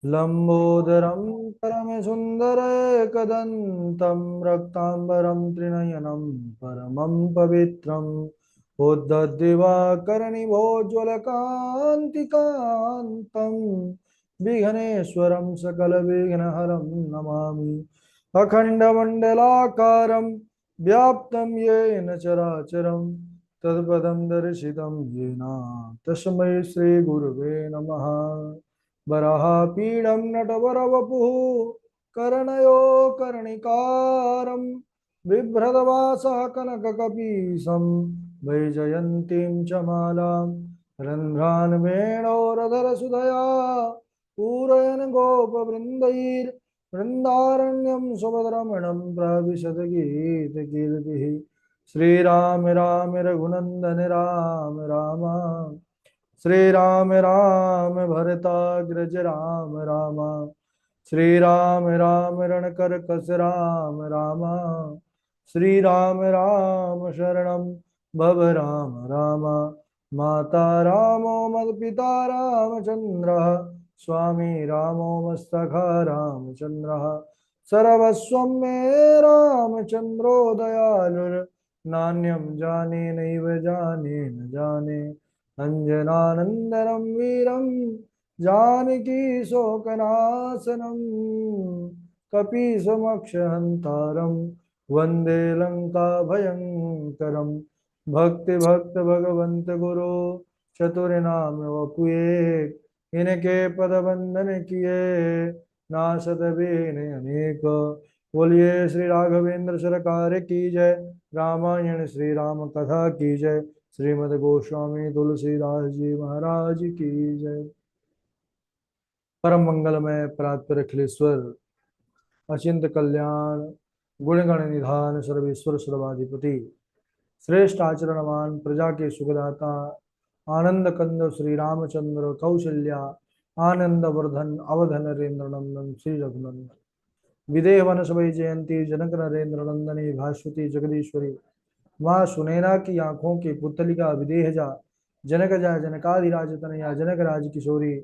लंबोदरं परमसुन्दरैकदन्तं रक्ताम्बरं त्रिनयनं परमं पवित्रम् उद्धद्दिवाकरनिभोज्ज्वलकान्तिकान्तं विघ्नेश्वरं सकलविघ्नहरं नमामि। अखण्डमण्डलाकारं व्याप्तं येन चराचरं तत्पदं दर्शितं येन तस्मै श्रीगुरुवे नमः। वराहपीडं नटवरवपुः कर्णयो कर्णिकारं बिभ्रतवासः कनककपीशं वैजयन्तीं च मालां रन्ध्रान् वेणोरधरसुधया पूरयन् गोपवृन्दैर्वृन्दारण्यं सुभद्रमणं प्रविशद्गीतकीर्तिः। श्रीराम राम रघुनन्दन राम राम, श्री राम राम भरताग्रज राम राम, श्री राम राम रणकर कस राम राम, श्री राम राम शरणं भव राम राम। माता रामो मत्पिता रामचन्द्रः, स्वामी रामो मत्सखा रामचन्द्रः, सर्वस्वं मे रामचन्द्रो दयालुर्, नान्यं जाने नैव जाने न जाने। अंजनानंदनम वीरम जानकी शोकनाशनम कपीशमक्षहंतारम वंदे लंका भयंकरम। भक्ति भक्त भगवंत गुरु चतुर नाम वपुए, इनके पद बंधन किए नासत बेन अनेक। बोलिए श्री राघवेंद्र सरकार की जय, रामायण श्री राम कथा की जय, श्रीमद् गोस्वामी तुलसीदास जी महाराज की जय। परम मंगलमय परात्पर अखिलेश्वर अचिंत कल्याण गुणगण निधान सर्वेश्वर सर्वाधिपति श्रेष्ठ आचरणवान प्रजा के सुखदाता आनंद कंद श्री रामचंद्र कौशल्या आनंद वर्धन अवधन नरेंद्र नंदन श्री रघुनंदन विदेह वन सबई जयंती जनक नरेंद्र नंदनी भास्वती जगदीश्वरी माँ सुनैना की आंखों की पुतलिका विदेहजा जनक जा जनकाधिराज तनया जनक राज किशोरी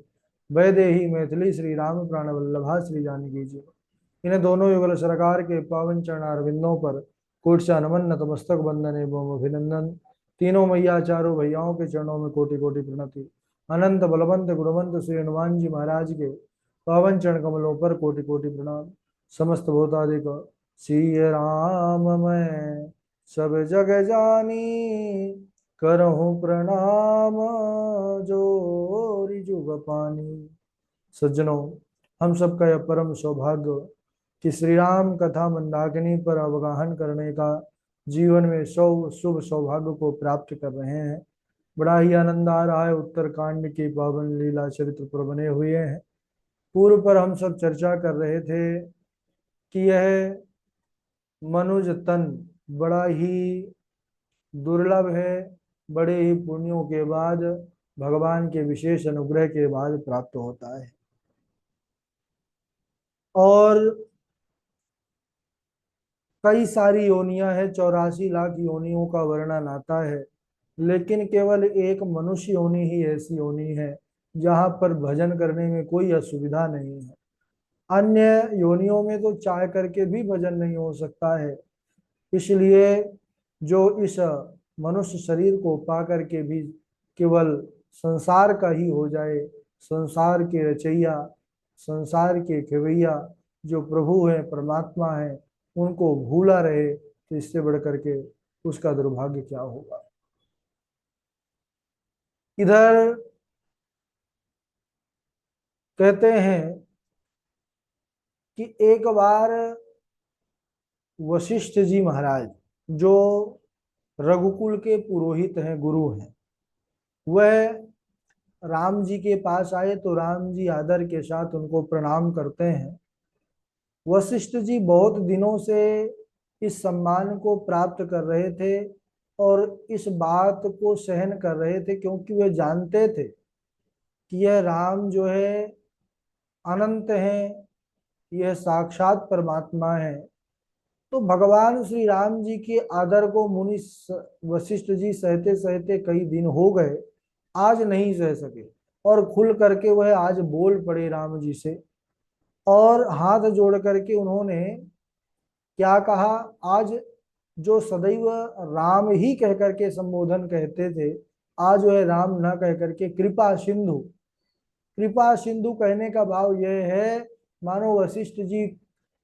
वैदेही मैथिली श्री राम प्राण वल्लभा श्री जानकी जी। इन दोनों युगल सरकार के पावन चरणारविंदों पर कोटि नमन नतमस्तक बंदन एवं अभिनंदन। तीनों मैया चारों भैयाओं के चरणों में कोटि कोटि प्रणति। अनंत बलवंत गुणवंत श्री हनुमान जी महाराज के पावन चरण कमलों पर कोटि कोटि प्रणाम। समस्त भूतादिक सिय राम मैं सब जग जानी, करहूँ प्रणाम जोरी जुग पानी। सज्जनों, हम सबका यह परम सौभाग्य कि श्री राम कथा मंदाकिनी पर अवगाहन करने का जीवन में शुभ सौभाग्य को प्राप्त कर रहे हैं। बड़ा ही आनंद आ रहा है। उत्तरकांड की पावन लीला चरित्र पर बने हुए हैं। पूर्व पर हम सब चर्चा कर रहे थे कि यह मनुज तन बड़ा ही दुर्लभ है, बड़े ही पुण्यों के बाद भगवान के विशेष अनुग्रह के बाद प्राप्त होता है। और कई सारी योनियां हैं, 84 लाख योनियों का वर्णन आता है, लेकिन केवल एक मनुष्य योनि ही ऐसी योनि है जहां पर भजन करने में कोई असुविधा नहीं है। अन्य योनियों में तो चाह करके भी भजन नहीं हो सकता है। इसलिए जो इस मनुष्य शरीर को पा करके भी केवल संसार का ही हो जाए, संसार के रचैया संसार के खेवैया जो प्रभु है परमात्मा है उनको भूला रहे, तो इससे बढ़ करके उसका दुर्भाग्य क्या होगा। इधर कहते हैं कि एक बार वशिष्ठ जी महाराज जो रघुकुल के पुरोहित हैं, गुरु हैं, वह राम जी के पास आए तो राम जी आदर के साथ उनको प्रणाम करते हैं। वशिष्ठ जी बहुत दिनों से इस सम्मान को प्राप्त कर रहे थे और इस बात को सहन कर रहे थे, क्योंकि वे जानते थे कि यह राम जो है अनंत है, यह साक्षात परमात्मा है। तो भगवान श्री राम जी के आदर को मुनि वशिष्ठ जी सहते सहते कई दिन हो गए, आज नहीं सह सके। और खुल करके वह आज बोल पड़े राम जी से, और हाथ जोड़ करके उन्होंने क्या कहा। आज जो सदैव राम ही कह करके संबोधन कहते थे, आज वह राम न कह करके कृपा सिंधु, कृपा सिंधु कहने का भाव यह है, मानो वशिष्ठ जी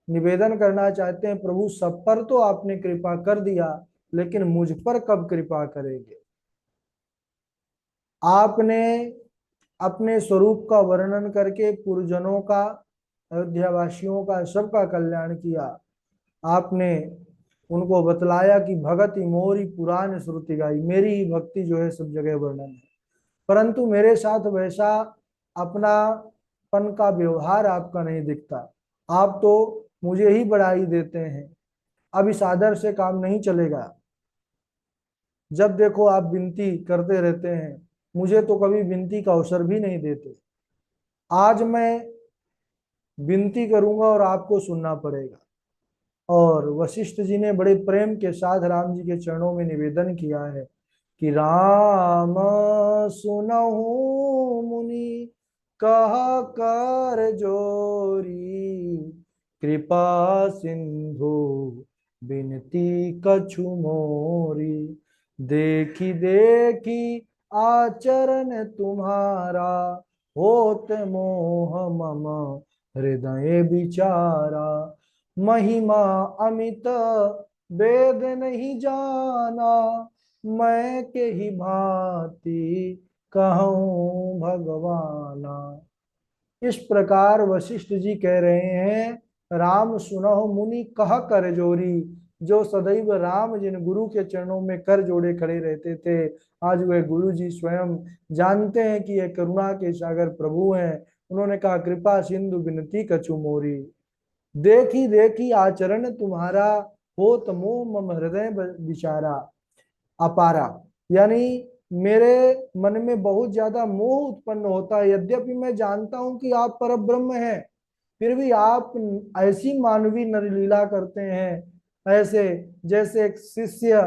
निवेदन करना चाहते हैं, प्रभु सब पर तो आपने कृपा कर दिया, लेकिन मुझ पर कब कृपा करेंगे। आपने अपने स्वरूप का वर्णन करके पुरजनों का, अयोध्यावासियों का, सबका कल्याण किया। आपने उनको बतलाया कि भगति मोरी पुराण श्रुति गाई, मेरी ही भक्ति जो है सब जगह वर्णन है, परंतु मेरे साथ वैसा अपनापन का व्यवहार आपका नहीं दिखता। आप तो मुझे ही बड़ाई देते हैं। अब इस आदर से काम नहीं चलेगा। जब देखो आप विनती करते रहते हैं, मुझे तो कभी विनती का अवसर भी नहीं देते। आज मैं विनती करूंगा और आपको सुनना पड़ेगा। और वशिष्ठ जी ने बड़े प्रेम के साथ राम जी के चरणों में निवेदन किया है कि राम सुनहु मुनि कह कर जोरी, कृपा सिंधु बिनती कछु मोरी, देखी देखी आचरण तुम्हारा, होत मोह मम हृदय विचारा, महिमा अमित वेद नहीं जाना, मैं के ही भांति कहूँ भगवाना। इस प्रकार वशिष्ठ जी कह रहे हैं, राम सुनहु मुनि कह कर जोरी। जो सदैव राम जिन गुरु के चरणों में कर जोड़े खड़े रहते थे, आज वह गुरु जी स्वयं जानते हैं कि यह करुणा के सागर प्रभु हैं। उन्होंने कहा, कृपा सिंधु बिनती कछु मोरी, देखी देखी आचरण तुम्हारा, होत मोह मम हृदय विचारा अपारा। यानी मेरे मन में बहुत ज्यादा मोह उत्पन्न होता है, यद्यपि मैं जानता हूं कि आप पर ब्रह्म हैं, फिर भी आप ऐसी मानवीय नरलीला करते हैं, ऐसे जैसे एक शिष्य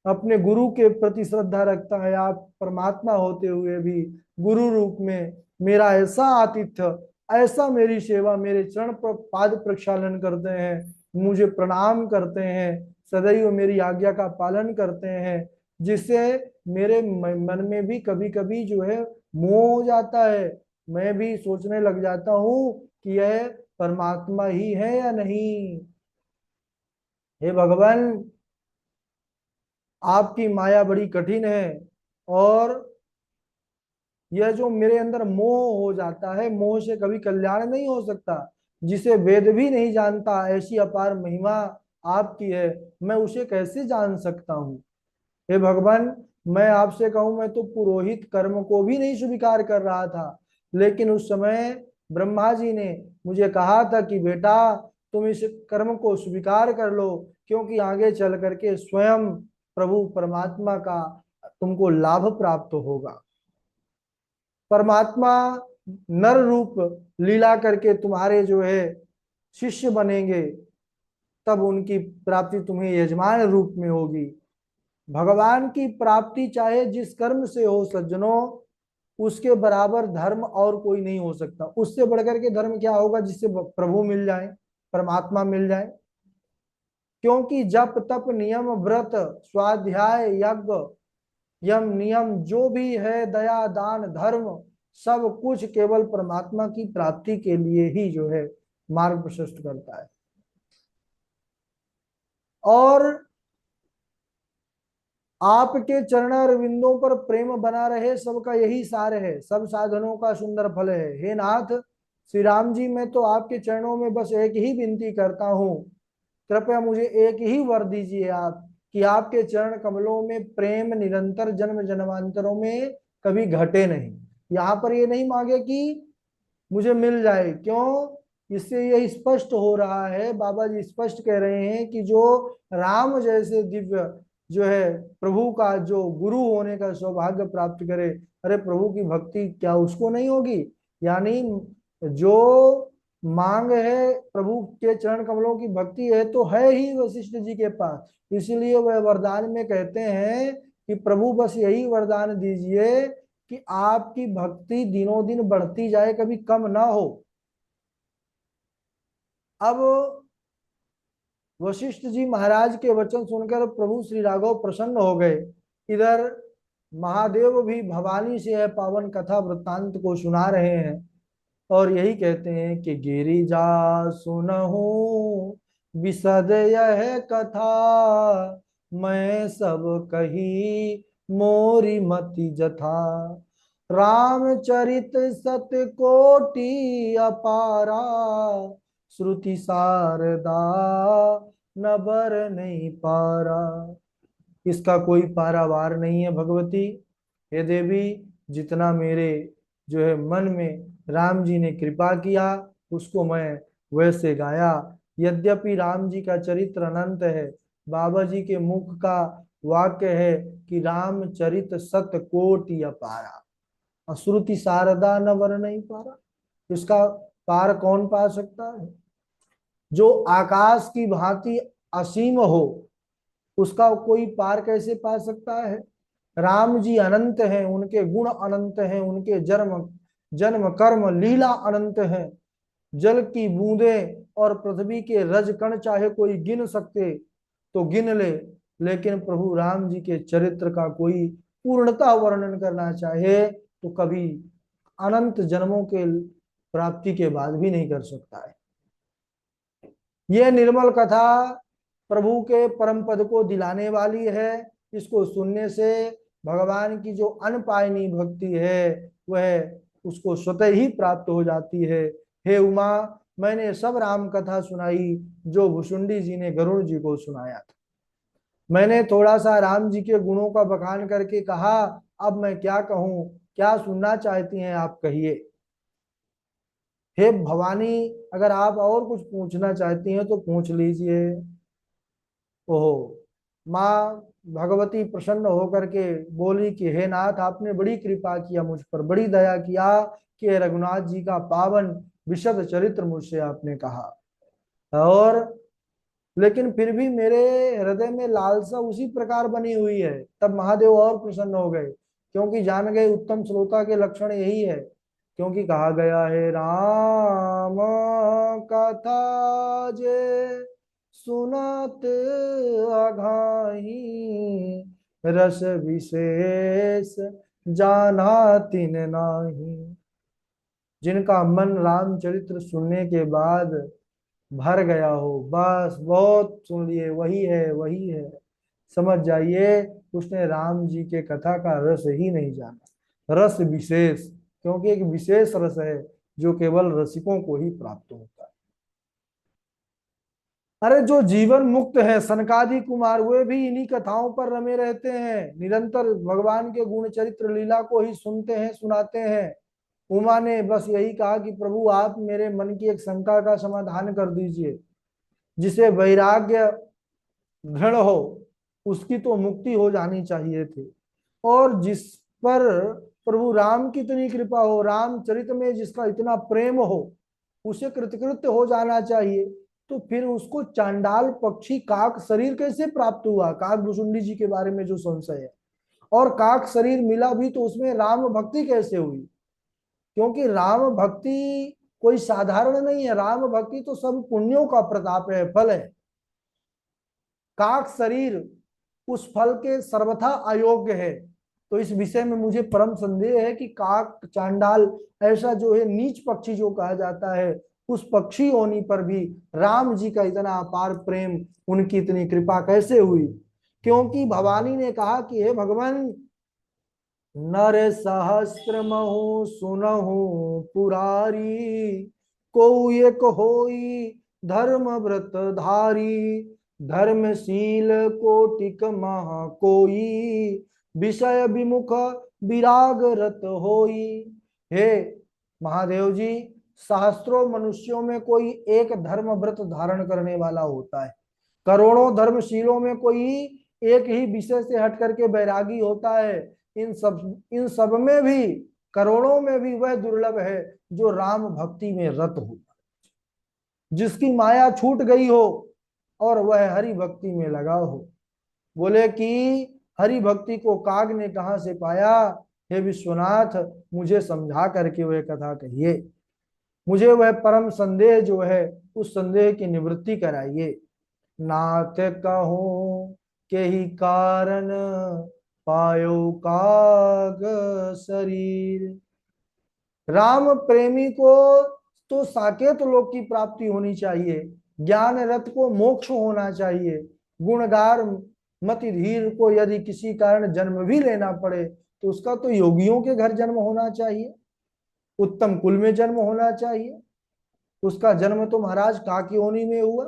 अपने गुरु के प्रति श्रद्धा रखता है, आप परमात्मा होते हुए भी गुरु रूप में मेरा ऐसा आतिथ्य, ऐसा मेरी सेवा, मेरे चरण पर पाद प्रक्षालन करते हैं, मुझे प्रणाम करते हैं, सदैव मेरी आज्ञा का पालन करते हैं, जिससे मेरे मन में भी कभी कभी जो है मोह हो जाता है। मैं भी सोचने लग जाता हूँ कि यह परमात्मा ही है या नहीं। हे भगवान, आपकी माया बड़ी कठिन है, और यह जो मेरे अंदर मोह हो जाता है, मोह से कभी कल्याण नहीं हो सकता। जिसे वेद भी नहीं जानता, ऐसी अपार महिमा आपकी है, मैं उसे कैसे जान सकता हूँ। हे भगवान, मैं आपसे कहूं, मैं तो पुरोहित कर्म को भी नहीं स्वीकार कर रहा था, लेकिन उस समय ब्रह्मा जी ने मुझे कहा था कि बेटा, तुम इस कर्म को स्वीकार कर लो, क्योंकि आगे चल करके स्वयं प्रभु परमात्मा का तुमको लाभ प्राप्त होगा। परमात्मा नर रूप लीला करके तुम्हारे जो है शिष्य बनेंगे, तब उनकी प्राप्ति तुम्हें यजमान रूप में होगी। भगवान की प्राप्ति चाहे जिस कर्म से हो सज्जनों, उसके बराबर धर्म और कोई नहीं हो सकता। उससे बढ़कर के धर्म क्या होगा, जिससे प्रभु मिल जाए, परमात्मा मिल जाए। क्योंकि जप तप नियम व्रत स्वाध्याय यज्ञ यम नियम जो भी है, दया दान धर्म, सब कुछ केवल परमात्मा की प्राप्ति के लिए ही जो है मार्ग प्रशस्त करता है। और आपके चरणारविंदों पर प्रेम बना रहे, सबका यही सार है, सब साधनों का सुंदर फल है। हे नाथ श्री राम जी, मैं तो आपके चरणों में बस एक ही विनती करता हूँ, कृपया मुझे एक ही वर दीजिए आप, कि आपके चरण कमलों में प्रेम निरंतर जन्म जन्मांतरों में कभी घटे नहीं। यहाँ पर ये नहीं मांगे कि मुझे मिल जाए, क्यों, इससे ये स्पष्ट हो रहा है, बाबा जी स्पष्ट कह रहे हैं कि जो राम जैसे दिव्य जो है प्रभु का जो गुरु होने का सौभाग्य प्राप्त करे, अरे प्रभु की भक्ति क्या उसको नहीं होगी। यानी जो मांग है प्रभु के चरण कमलों की भक्ति है, तो है ही वशिष्ठ जी के पास। इसीलिए वह वरदान में कहते हैं कि प्रभु बस यही वरदान दीजिए कि आपकी भक्ति दिनों दिन बढ़ती जाए, कभी कम ना हो। अब वशिष्ठ जी महाराज के वचन सुनकर प्रभु श्री राघव प्रसन्न हो गए। इधर महादेव भी भवानी से यह पावन कथा वृत्तांत को सुना रहे हैं और यही कहते हैं कि गिरिजा सुनहु विशद यह कथा, मैं सब कही मोरी मति जथा। रामचरित सत कोटि अपारा, श्रुति शारदा न बर नहीं पारा। इसका कोई पारावार नहीं है भगवती। हे देवी, जितना मेरे जो है मन में राम जी ने कृपा किया उसको मैं वैसे गाया। यद्यपि राम जी का चरित्र अनंत है, बाबा जी के मुख का वाक्य है कि रामचरित सत कोटि अपारा, अश्रुति शारदा न वर नहीं पारा। इसका पार कौन पा सकता है? जो आकाश की भांति असीम हो उसका कोई पार कैसे पा सकता है? राम जी अनंत हैं, उनके गुण अनंत हैं, उनके जन्म जन्म कर्म लीला अनंत है। जल की बूंदें और पृथ्वी के रज कण चाहे कोई गिन सकते तो गिन ले, लेकिन प्रभु राम जी के चरित्र का कोई पूर्णता वर्णन करना चाहे तो कभी अनंत जन्मों के प्राप्ति के बाद भी नहीं कर सकता है। यह निर्मल कथा प्रभु के परम पद को दिलाने वाली है। इसको सुनने से भगवान की जो अनपायनी भक्ति है वह उसको स्वतः ही प्राप्त हो जाती है। हे उमा, मैंने सब राम कथा सुनाई जो भुसुंडी जी ने गरुड़ जी को सुनाया था। मैंने थोड़ा सा राम जी के गुणों का बखान करके कहा, अब मैं क्या कहूं, क्या सुनना चाहती हैं आप कहिए। हे भवानी, अगर आप और कुछ पूछना चाहती हैं तो पूछ लीजिए। ओहो, माँ भगवती प्रसन्न होकर के बोली कि हे नाथ, आपने बड़ी कृपा किया मुझ पर, बड़ी दया किया कि रघुनाथ जी का पावन विशद चरित्र मुझसे आपने कहा। और लेकिन फिर भी मेरे हृदय में लालसा उसी प्रकार बनी हुई है। तब महादेव और प्रसन्न हो गए, क्योंकि जान गए उत्तम श्रोता के लक्षण यही है। क्योंकि कहा गया है राम कथा जे सुनत अघाही, रस विशेष जाना तिन नाही। जिनका मन रामचरित्र सुनने के बाद भर गया हो, बस बहुत सुन लिए, वही है वही है, समझ जाइए उसने राम जी के कथा का रस ही नहीं जाना। रस विशेष, क्योंकि एक विशेष रस है जो केवल रसिकों को ही प्राप्त होता है। अरे जो जीवन मुक्त है सनकादि कुमार, वे भी इन्हीं कथाओं पर रमे रहते हैं, निरंतर भगवान के गुण चरित्र लीला को ही सुनते हैं सुनाते हैं। उमा ने बस यही कहा कि प्रभु आप मेरे मन की एक शंका का समाधान कर दीजिए। जिसे वैराग्य दृढ़ हो उसकी तो मुक्ति हो जानी चाहिए थी, और जिस पर प्रभु राम की इतनी कृपा हो, रामचरित में जिसका इतना प्रेम हो, उसे कृतकृत्य हो जाना चाहिए। तो फिर उसको चांडाल पक्षी काक शरीर कैसे प्राप्त हुआ? काक भुसुंडी जी के बारे में जो संशय है, और काक शरीर मिला भी तो उसमें राम भक्ति कैसे हुई? क्योंकि राम भक्ति कोई साधारण नहीं है, राम भक्ति तो सब पुण्यों का प्रताप है, फल है। काक शरीर उस फल के सर्वथा अयोग्य है। तो इस विषय में मुझे परम संदेह है कि काक चांडाल ऐसा जो है नीच पक्षी जो कहा जाता है, उस पक्षी होने पर भी राम जी का इतना अपार प्रेम, उनकी इतनी कृपा कैसे हुई? क्योंकि भवानी ने कहा कि हे भगवान, नर सहस्त्र महु सुनहु पुरारी, को एक होई धर्म व्रत धारी, धर्मशील कोटिक महा कोई, विषय विमुख विराग रत होई। हे महादेव जी, सहस्त्रों मनुष्यों में कोई एक धर्म व्रत धारण करने वाला होता है, करोड़ों धर्मशीलों में कोई एक ही विषय से हट करके बैरागी होता है। इन सब में भी, करोड़ों में भी वह दुर्लभ है जो राम भक्ति में रत हो, जिसकी माया छूट गई हो और वह हरि भक्ति में लगा हो। बोले कि हरि भक्ति को काग ने कहां से पाया? हे विश्वनाथ, मुझे समझा करके वह कथा कहिए, मुझे वह परम संदेह जो है उस संदेह की निवृत्ति कराइए। नाथ कहूँ के ही कारण पायो काग शरीर। राम प्रेमी को तो साकेत लोक की प्राप्ति होनी चाहिए, ज्ञान रथ को मोक्ष होना चाहिए, गुणगार मति धीर को यदि किसी कारण जन्म भी लेना पड़े तो उसका तो योगियों के घर जन्म होना चाहिए, उत्तम कुल में जन्म होना चाहिए। उसका जन्म तो महाराज काकी योनि में हुआ।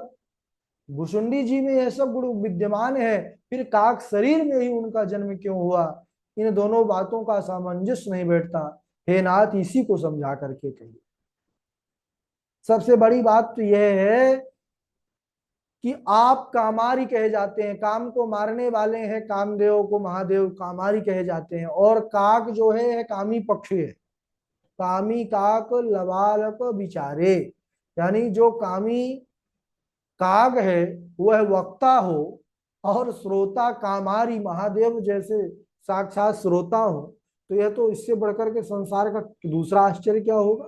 भुसुंडी जी में यह सब गुण विद्यमान है, फिर काक शरीर में ही उनका जन्म क्यों हुआ? इन दोनों बातों का सामंजस्य नहीं बैठता। हे नाथ, इसी को समझा करके कहिए। सबसे बड़ी बात तो यह है कि आप कामारी कहे जाते हैं, काम को मारने वाले हैं, कामदेव को महादेव कामारी कहे जाते हैं। और काक जो है कामी पक्षी है। कामी काक लबालक बिचारे, यानी जो कामी काग है वह वक्ता हो और श्रोता कामारी महादेव जैसे साक्षात श्रोता हो, तो यह तो इससे बढ़कर के संसार का दूसरा आश्चर्य क्या होगा।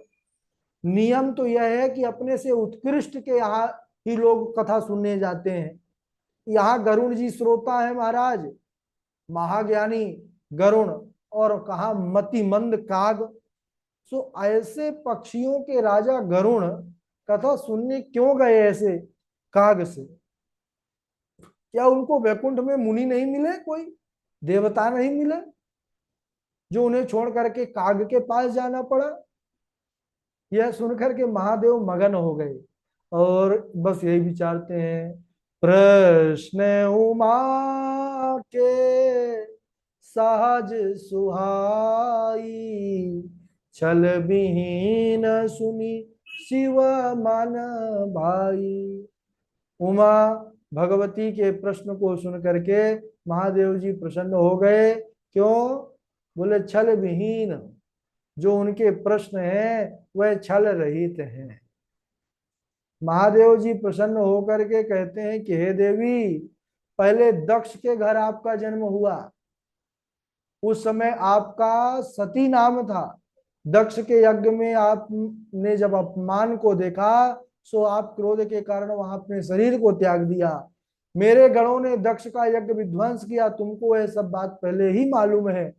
नियम तो यह है कि अपने से उत्कृष्ट के यहाँ ही लोग कथा सुनने जाते हैं। यहाँ गरुण जी श्रोता है महाराज, महाज्ञानी गरुण, और कहा मतिमंद काग। सो ऐसे पक्षियों के राजा गरुण कथा सुनने क्यों गए ऐसे काग से? क्या उनको वैकुंठ में मुनि नहीं मिले, कोई देवता नहीं मिले जो उन्हें छोड़ करके काग के पास जाना पड़ा? यह सुनकर के महादेव मगन हो गए और बस यही विचारते हैं, प्रश्न उमा के सहज सुहाई, छल विहीन सुनी शिव मन भाई। उमा भगवती के प्रश्न को सुन करके महादेव जी प्रसन्न हो गए। क्यों? बोले छल विहीन, जो उनके प्रश्न हैं वह छल रहित हैं। महादेव जी प्रसन्न होकर के कहते हैं कि हे देवी, पहले दक्ष के घर आपका जन्म हुआ, उस समय आपका सती नाम था। दक्ष के यज्ञ में आपने जब अपमान को देखा सो आप क्रोध के कारण वहां अपने शरीर को त्याग दिया। मेरे गणों ने दक्ष का यज्ञ विध्वंस किया, तुमको यह सब बात पहले ही मालूम है।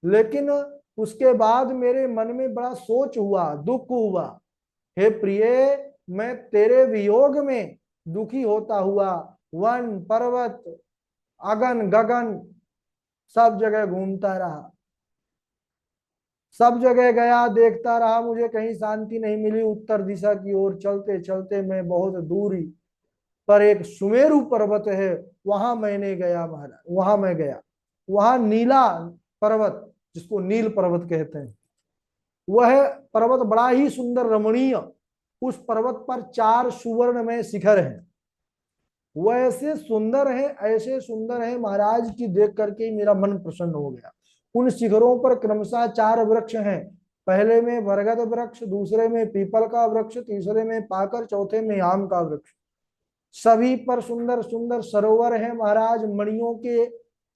लेकिन उसके बाद मेरे मन में बड़ा सोच हुआ, दुख हुआ। हे प्रिय, मैं तेरे वियोग में दुखी होता हुआ वन पर्वत अगन गगन सब जगह घूमता रहा, सब जगह गया, देखता रहा, मुझे कहीं शांति नहीं मिली। उत्तर दिशा की ओर चलते चलते मैं बहुत दूरी पर एक सुमेरु पर्वत है, वहां मैंने गया महाराज, वहां मैं गया। वहां नीला पर्वत, जिसको नील पर्वत कहते हैं, वह पर्वत बड़ा ही सुंदर रमणीय। उस पर्वत पर 4 सुवर्ण में शिखर हैं। वह ऐसे सुंदर है, ऐसे सुंदर है महाराज की देख करके मेरा मन प्रसन्न हो गया। उन शिखरों पर क्रमशः 4 वृक्ष हैं। पहले में बरगद वृक्ष, दूसरे में पीपल का वृक्ष, तीसरे में पाकर, चौथे में आम का वृक्ष। सभी पर सुंदर सुंदर सरोवर है महाराज, मणियों के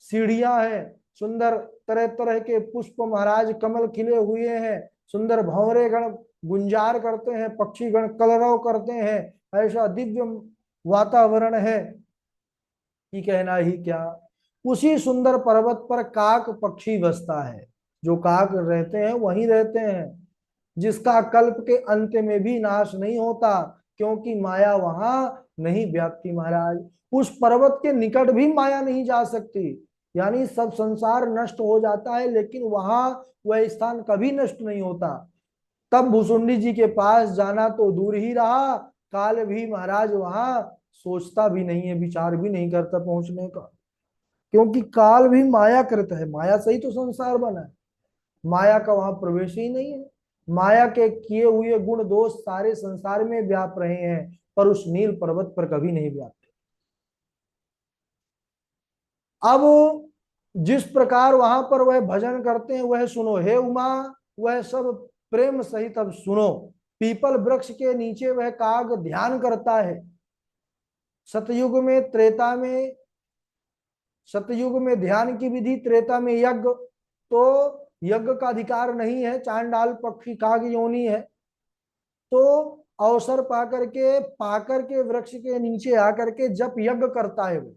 सीढ़ियां हैं, सुंदर तरह तरह के पुष्प महाराज, कमल खिले हुए हैं, सुंदर भंवरे गण गुंजार करते हैं, पक्षी गण कलरव करते हैं। ऐसा दिव्य वातावरण है कि कहना ही क्या। उसी सुंदर पर्वत पर काक पक्षी बसता है। जो काक रहते हैं वहीं रहते हैं, जिसका कल्प के अंत में भी नाश नहीं होता, क्योंकि माया वहां नहीं व्याप्ति महाराज। उस पर्वत के निकट भी माया नहीं जा सकती, यानी सब संसार नष्ट हो जाता है लेकिन वहां वह स्थान कभी नष्ट नहीं होता। तब भुसुंडी जी के पास जाना तो दूर ही रहा, काल भी महाराज वहां सोचता भी नहीं है, विचार भी नहीं करता पहुंचने का, क्योंकि काल भी माया कृत है। माया से ही तो संसार बना है, माया का वहां प्रवेश ही नहीं है। माया के किए हुए गुण दोष सारे संसार में व्याप रहे हैं, पर उस नील पर्वत पर कभी नहीं व्याप्त। अब जिस प्रकार वहां पर वह भजन करते हैं वह सुनो हे उमा, वह सब प्रेम सहित अब सुनो। पीपल वृक्ष के नीचे वह काग ध्यान करता है। सतयुग में, त्रेता में, सतयुग में ध्यान की विधि, त्रेता में यज्ञ। तो यज्ञ का अधिकार नहीं है, चांडाल पक्षी काग योनि है, तो अवसर पाकर के वृक्ष के नीचे आकर के जब यज्ञ करता है वो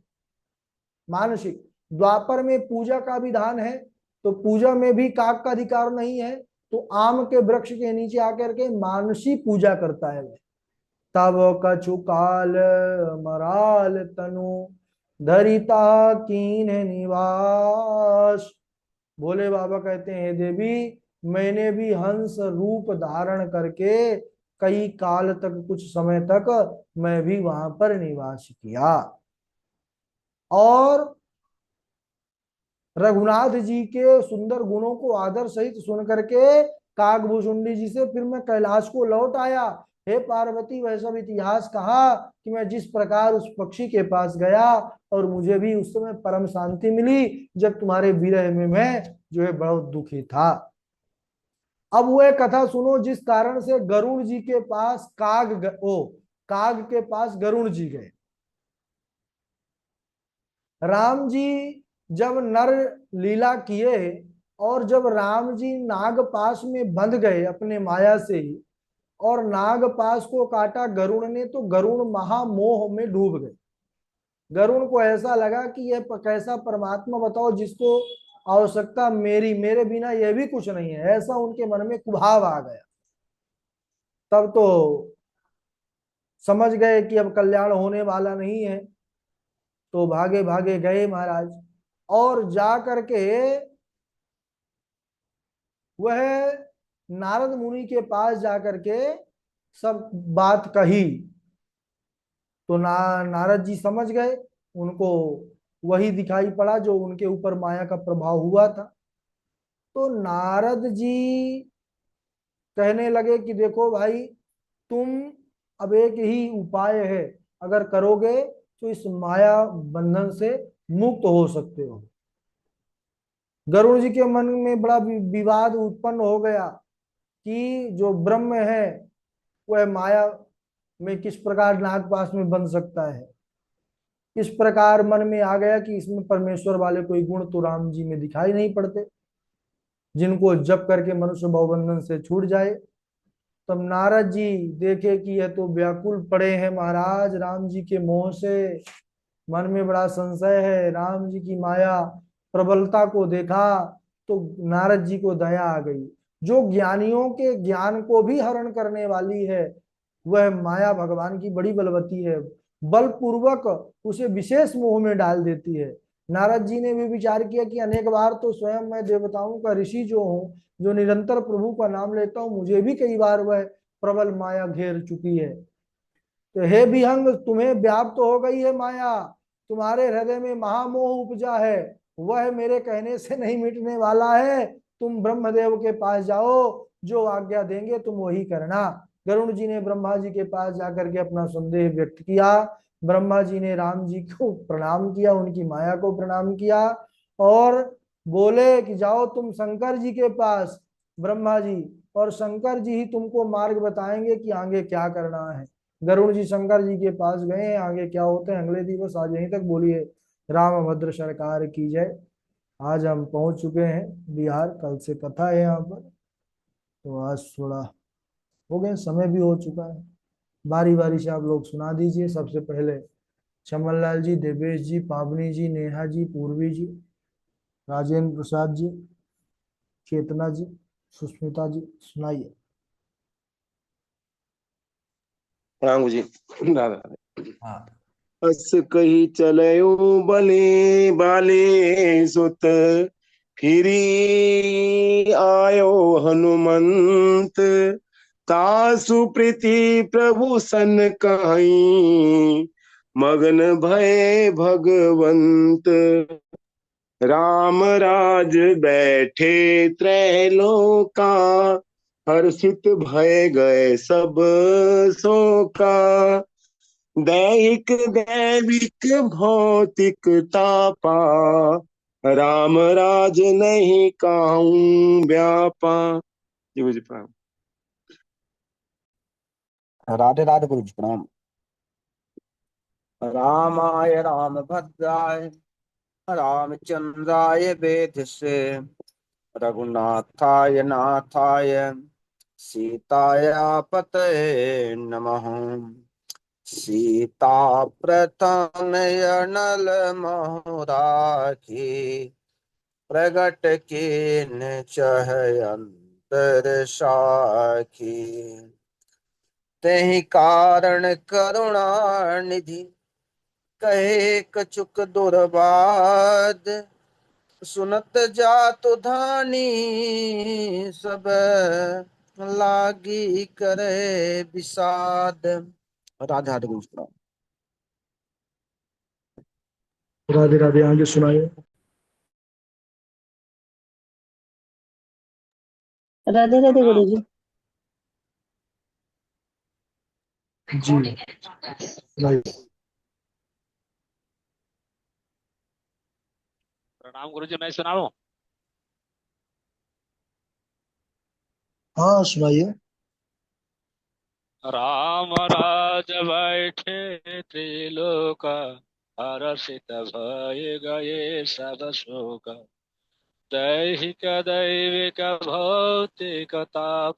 मानसिक। द्वापर में पूजा का विधान है, तो पूजा में भी काग का अधिकार नहीं है, तो आम के वृक्ष के नीचे आकर के मानसी पूजा करता है वो। तब कछु काल मराल तनु धरिता कीन निवास। भोले बाबा कहते हैं, देवी मैंने भी हंस रूप धारण करके कई काल तक, कुछ समय तक मैं भी वहां पर निवास किया। और रघुनाथ जी के सुंदर गुणों को आदर सहित सुन करके कागभूषुंडी जी से फिर मैं कैलाश को लौट आया। हे पार्वती, वह सब इतिहास कहा कि मैं जिस प्रकार उस पक्षी के पास गया और मुझे भी उस समय परम शांति मिली, जब तुम्हारे विरह में मैं जो है बहुत दुखी था। अब वह कथा सुनो जिस कारण से गरुण जी के पास काग के पास गरुण जी गए। राम जी जब नर लीला किए और जब राम जी नाग पास में बंध गए अपने माया से ही, और नाग पास को काटा गरुण ने, तो गरुण महामोह में डूब गए। गरुण को ऐसा लगा कि यह कैसा परमात्मा बताओ जिसको आवश्यकता मेरे बिना यह भी कुछ नहीं है, ऐसा उनके मन में कुभाव आ गया। तब तो समझ गए कि अब कल्याण होने वाला नहीं है, तो भागे भागे गए महाराज, और जा करके वह नारद मुनि के पास जाकर के सब बात कही। तो नारद जी समझ गए, उनको वही दिखाई पड़ा जो उनके ऊपर माया का प्रभाव हुआ था। तो नारद जी कहने लगे कि देखो भाई, तुम अब एक ही उपाय है, अगर करोगे तो इस माया बंधन से मुक्त हो सकते हो। गरुड़ जी के मन में बड़ा विवाद उत्पन्न हो गया कि जो ब्रह्म है वह माया में किस प्रकार नागपाश में बन सकता है। इस प्रकार मन में आ गया कि इसमें परमेश्वर वाले कोई गुण तो राम जी में दिखाई नहीं पड़ते, जिनको जप करके मनुष्य भवबंधन से छूट जाए। तब नारद जी देखे कि यह तो व्याकुल पड़े हैं महाराज राम जी के मोह से, मन में बड़ा संशय है। राम जी की माया प्रबलता को देखा तो नारद जी को दया आ गई। जो ज्ञानियों के ज्ञान को भी हरण करने वाली है, वह माया भगवान की बड़ी बलवती है, बलपूर्वक उसे विशेष मोह में डाल देती है। नारद जी ने भी विचार किया कि अनेक बार तो स्वयं मैं देवताओं का ऋषि जो हूँ, जो निरंतर प्रभु का नाम लेता हूँ, मुझे भी कई बार वह प्रबल माया घेर चुकी है। तो हे विहंग, तुम्हें व्याप्त तो हो गई है माया, तुम्हारे हृदय में महामोह उपजा है, वह मेरे कहने से नहीं मिटने वाला है। तुम ब्रह्मदेव के पास जाओ, जो आज्ञा देंगे तुम वही करना। गरुण जी ने ब्रह्मा जी के पास जाकर के अपना संदेह व्यक्त किया। ब्रह्मा जी ने राम जी को प्रणाम किया, उनकी माया को प्रणाम किया, और बोले कि जाओ तुम शंकर जी के पास ब्रह्मा जी, और शंकर जी ही तुमको मार्ग बताएंगे कि आगे क्या करना है। गरुड़ जी शंकर जी के पास गए हैं, आगे क्या होते हैं अगले दिवस आज यहीं तक बोलिए। रामभद्र सरकार की जय। आज हम पहुंच चुके हैं बिहार, कल से कथा है यहाँ पर, तो आज थोड़ा हो गए, समय भी हो चुका है। बारी बारी से आप लोग सुना दीजिए। सबसे पहले चमन लाल जी, देवेश जी, पावनी जी, नेहा जी, पूर्वी जी, राजेंद्र प्रसाद जी, चेतना जी, सुष्मिता जी, सुनाइए। राम जी दादा। हाँ। अस कही चलयो बले बाले सुत, फिरी आयो हनुमंत, तासु प्रीति प्रभु सन कहीं, मगन भय भगवंत, राम राज बैठे त्रैलोका, हर्षित भय गए सब शोका, दैहिक दैविक भौतिक तापा, राम राज नहीं काहूं व्यापा। जी मुझे प्रणाम। राधे राधे गुरु जी प्रणाम। रामाय राम भद्राय रामचंद्राय वेधसे, रघुनाथाय नाथाय सीताया पतये नमः। सीता प्रथम नल मोराखी प्रगट कीन चह अंतर साखी। तेहि कारण करुणा निधि कहे कछुक दुर्बाद। सुनत जातु धानी सब लागी करे विषाद। राधा राधा कृष्ण। राधे राधे, आगे सुनाइए। राधे राधे गुरु जी। जी सुनाइए। प्रणाम गुरु जी, मैं सुनाऊं? हाँ सुनाइए। राम राज बैठे त्रिलोक, हर्षित भय गए सब शोक। दैहिक दैविक भौतिक ताप,